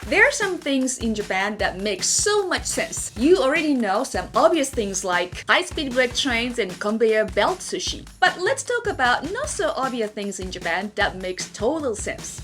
There are some things in Japan that make so much sense. You already know some obvious things like high-speed bullet trains and conveyor belt sushi. But let's talk about not so obvious things in Japan that makes total sense.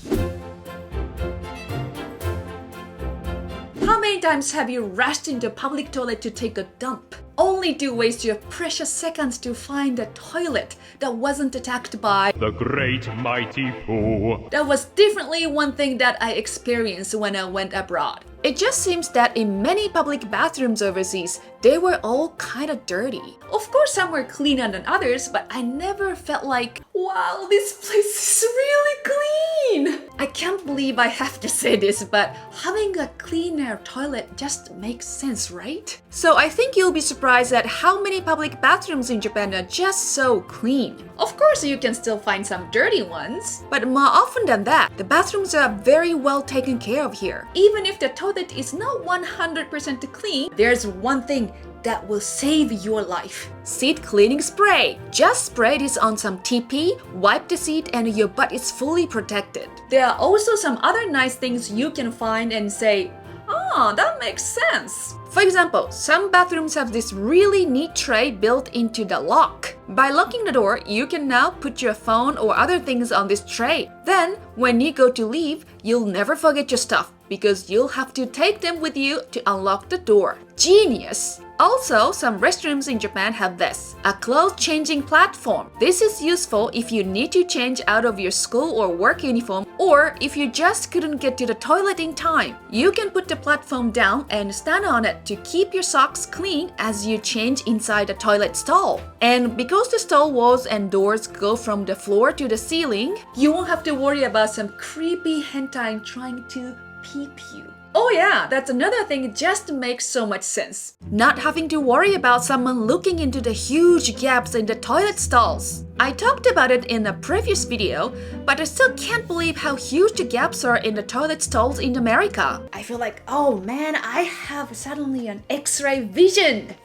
How many times have you rushed into a public toilet to take a dump, only to waste your precious seconds to find a toilet that wasn't attacked by the great mighty poo? That was definitely one thing that I experienced when I went abroad. It just seems that in many public bathrooms overseas, they were all kind of dirty. Of course, some were cleaner than others, but I never felt like, wow, this place is really clean. I can't believe I have to say this, but having a cleaner toilet just makes sense, right? So I think you'll be surprised at how many public bathrooms in Japan are just so clean. Of course, you can still find some dirty ones, but more often than that, the bathrooms are very well taken care of here. Even if the toilet is not 100% clean, there's one thing that will save your life. Seat cleaning spray. Just spray this on some TP, wipe the seat, and your butt is fully protected. There are also some other nice things you can find and say, oh, that makes sense. For example, some bathrooms have this really neat tray built into the lock. By locking the door, you can now put your phone or other things on this tray. Then, when you go to leave, you'll never forget your stuff because you'll have to take them with you to unlock the door. Genius! Also, some restrooms in Japan have this, a clothes changing platform. This is useful if you need to change out of your school or work uniform, or if you just couldn't get to the toilet in time. You can put the platform down and stand on it to keep your socks clean as you change inside the toilet stall. And because the stall walls and doors go from the floor to the ceiling, you won't have to worry about some creepy hentai trying to peep you. Oh yeah, that's another thing, it just makes so much sense. Not having to worry about someone looking into the huge gaps in the toilet stalls. I talked about it in a previous video, but I still can't believe how huge the gaps are in the toilet stalls in America. I feel like, oh man, I have suddenly an X-ray vision.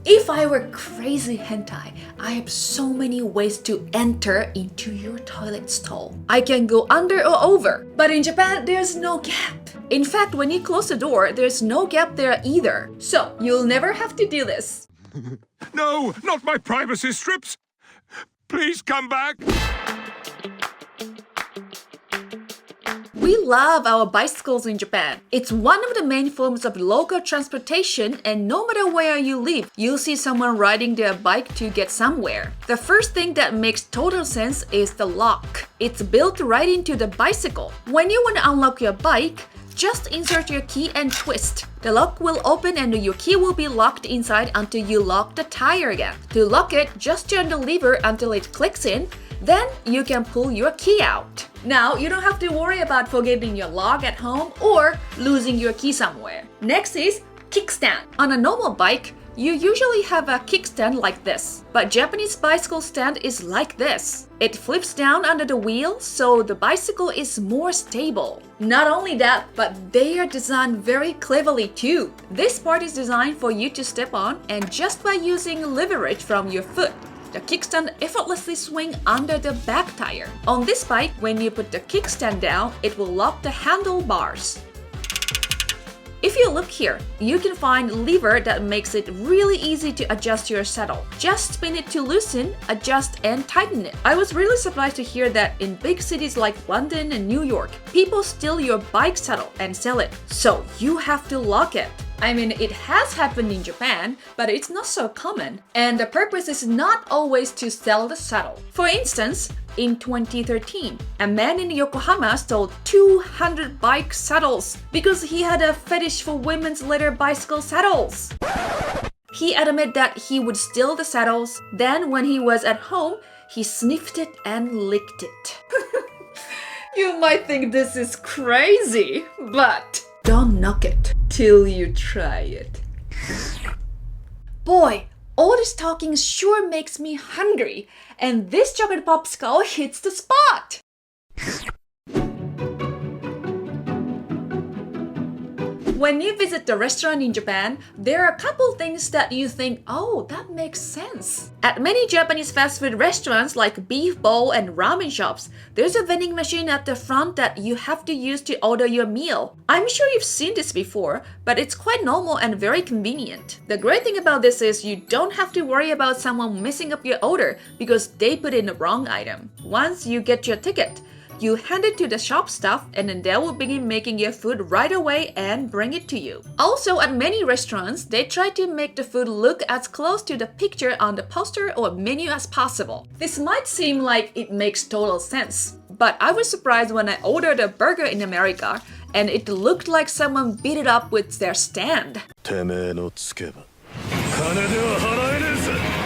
If I were crazy hentai, I have so many ways to enter into your toilet stall. I can go under or over, but in Japan, there's no gap. In fact, when you close the door, there's no gap there either. So, you'll never have to do this. No, not my privacy strips! Please come back! We love our bicycles in Japan. It's one of the main forms of local transportation, and no matter where you live, you'll see someone riding their bike to get somewhere. The first thing that makes total sense is the lock. It's built right into the bicycle. When you want to unlock your bike, just insert your key and twist. The lock will open and your key will be locked inside until you lock the tire again. To lock it, just turn the lever until it clicks in. Then you can pull your key out. Now, you don't have to worry about forgetting your lock at home or losing your key somewhere. Next is kickstand. On a normal bike, you usually have a kickstand like this, but Japanese bicycle stand is like this. It flips down under the wheel, so the bicycle is more stable. Not only that, but they are designed very cleverly too. This part is designed for you to step on, and just by using leverage from your foot, the kickstand effortlessly swings under the back tire. On this bike, when you put the kickstand down, it will lock the handlebars. If you look here, you can find a lever that makes it really easy to adjust your saddle. Just spin it to loosen, adjust, and tighten it. I was really surprised to hear that in big cities like London and New York, people steal your bike saddle and sell it, so you have to lock it. I mean, it has happened in Japan, but it's not so common. And the purpose is not always to sell the saddle. For instance, in 2013, a man in Yokohama stole 200 bike saddles because he had a fetish for women's leather bicycle saddles. He admitted that he would steal the saddles, then when he was at home, he sniffed it and licked it. You might think this is crazy, but don't knock it till you try it. Boy, all this talking sure makes me hungry, and this chocolate popsicle hits the spot! When you visit the restaurant in Japan, there are a couple things that you think, oh, that makes sense. At many Japanese fast food restaurants like beef bowl and ramen shops, there's a vending machine at the front that you have to use to order your meal. I'm sure you've seen this before, but it's quite normal and very convenient. The great thing about this is you don't have to worry about someone messing up your order because they put in the wrong item. Once you get your ticket, you hand it to the shop staff and then they will begin making your food right away and bring it to you. Also, at many restaurants, they try to make the food look as close to the picture on the poster or menu as possible. This might seem like it makes total sense, but I was surprised when I ordered a burger in America and it looked like someone beat it up with their stand. てめえのつけば金では払えねえぜ。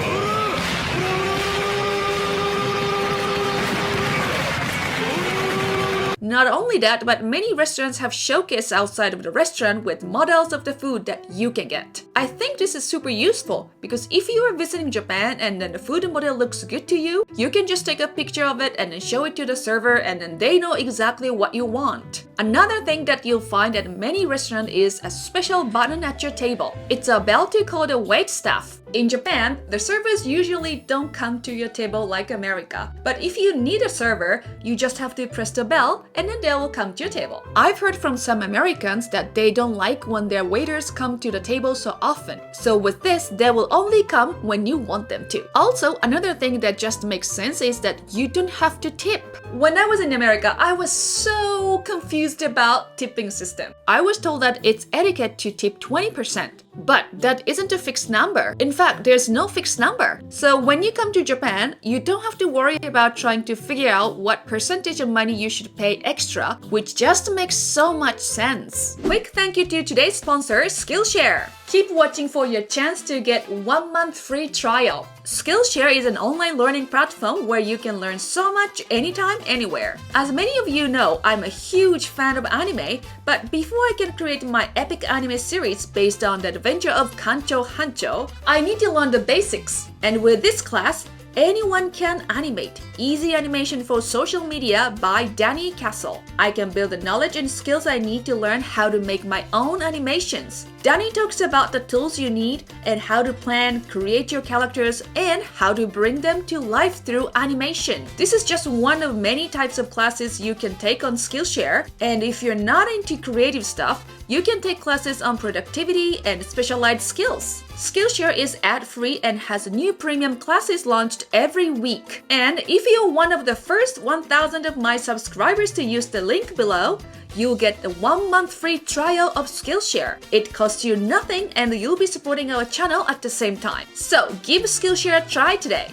Not only that, but many restaurants have showcase outside of the restaurant with models of the food that you can get. I think this is super useful because if you are visiting Japan and then the food model looks good to you, you can just take a picture of it and then show it to the server and then they know exactly what you want. Another thing that you'll find at many restaurants is a special button at your table. It's a bell to call the wait staff. In Japan, the servers usually don't come to your table like America. But if you need a server, you just have to press the bell and then they will come to your table. I've heard from some Americans that they don't like when their waiters come to the table so often. So with this, they will only come when you want them to. Also, another thing that just makes sense is that you don't have to tip. When I was in America, I was so confused about tipping system. I was told that it's etiquette to tip 20%. But that isn't a fixed number. In fact, there's no fixed number. So when you come to Japan, you don't have to worry about trying to figure out what percentage of money you should pay extra, which just makes so much sense. Quick thank you to today's sponsor, Skillshare. Keep watching for your chance to get 1 month free trial. Skillshare is an online learning platform where you can learn so much anytime, anywhere. As many of you know, I'm a huge fan of anime, but before I can create my epic anime series based on the adventure of Kancho Hancho, I need to learn the basics. And with this class, anyone can animate. Easy Animation for Social Media by Danny Castle. I can build the knowledge and skills I need to learn how to make my own animations. Danny talks about the tools you need and how to plan, create your characters, and how to bring them to life through animation. This is just one of many types of classes you can take on Skillshare, and if you're not into creative stuff, you can take classes on productivity and specialized skills. Skillshare is ad-free and has new premium classes launched every week. And if you're one of the first 1,000 of my subscribers to use the link below, you'll get the 1 month free trial of Skillshare. It costs you nothing and you'll be supporting our channel at the same time. So give Skillshare a try today.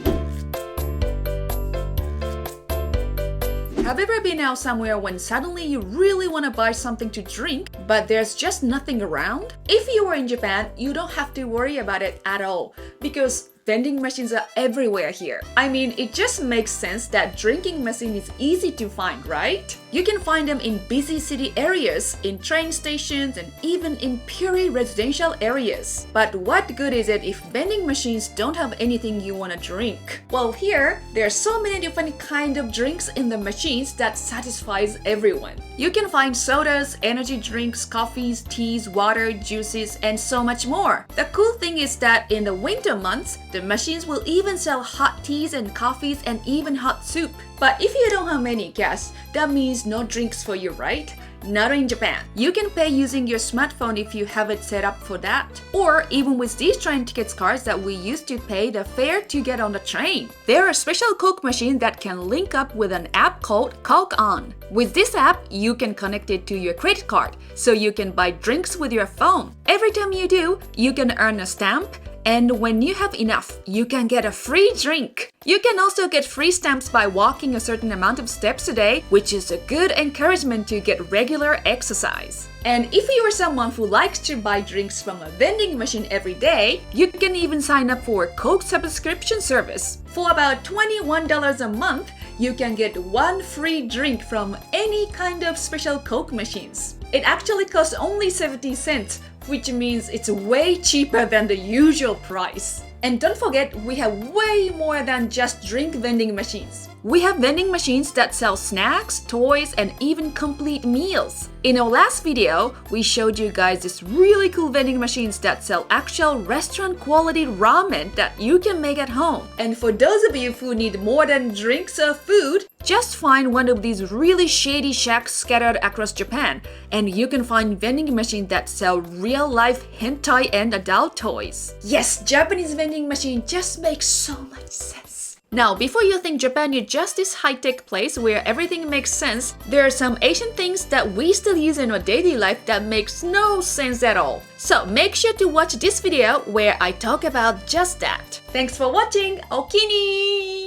Have you ever been out somewhere when suddenly you really want to buy something to drink, but there's just nothing around? If you are in Japan, you don't have to worry about it at all because vending machines are everywhere here. I mean, it just makes sense that drinking machine is easy to find, right? You can find them in busy city areas, in train stations, and even in purely residential areas. But what good is it if vending machines don't have anything you want to drink? Well, here, there are so many different kinds of drinks in the machines that satisfies everyone. You can find sodas, energy drinks, coffees, teas, water, juices, and so much more. The cool thing is that in the winter months, the machines will even sell hot teas and coffees and even hot soup. But if you don't have any cash, that means no drinks for you, right? Not in Japan. You can pay using your smartphone if you have it set up for that. Or even with these train tickets cards that we use to pay the fare to get on the train. There are a special Coke machine that can link up with an app called Coke On. With this app, you can connect it to your credit card, so you can buy drinks with your phone. Every time you do, you can earn a stamp, and when you have enough, you can get a free drink. You can also get free stamps by walking a certain amount of steps a day, which is a good encouragement to get regular exercise. And if you are someone who likes to buy drinks from a vending machine every day, you can even sign up for a Coke subscription service. For about $21 a month, you can get 1 free drink from any kind of special Coke machines. It actually costs only 70 cents, which means it's way cheaper than the usual price. And don't forget, we have way more than just drink vending machines. We have vending machines that sell snacks, toys, and even complete meals. In our last video, we showed you guys these really cool vending machines that sell actual restaurant quality ramen that you can make at home. And for those of you who need more than drinks or food, just find one of these really shady shacks scattered across Japan, and you can find vending machines that sell real-life hentai and adult toys. Yes, Japanese vending machine just makes so much sense. Now, before you think Japan is just this high-tech place where everything makes sense, there are some Asian things that we still use in our daily life that makes no sense at all. So make sure to watch this video where I talk about just that. Thanks for watching! Okini!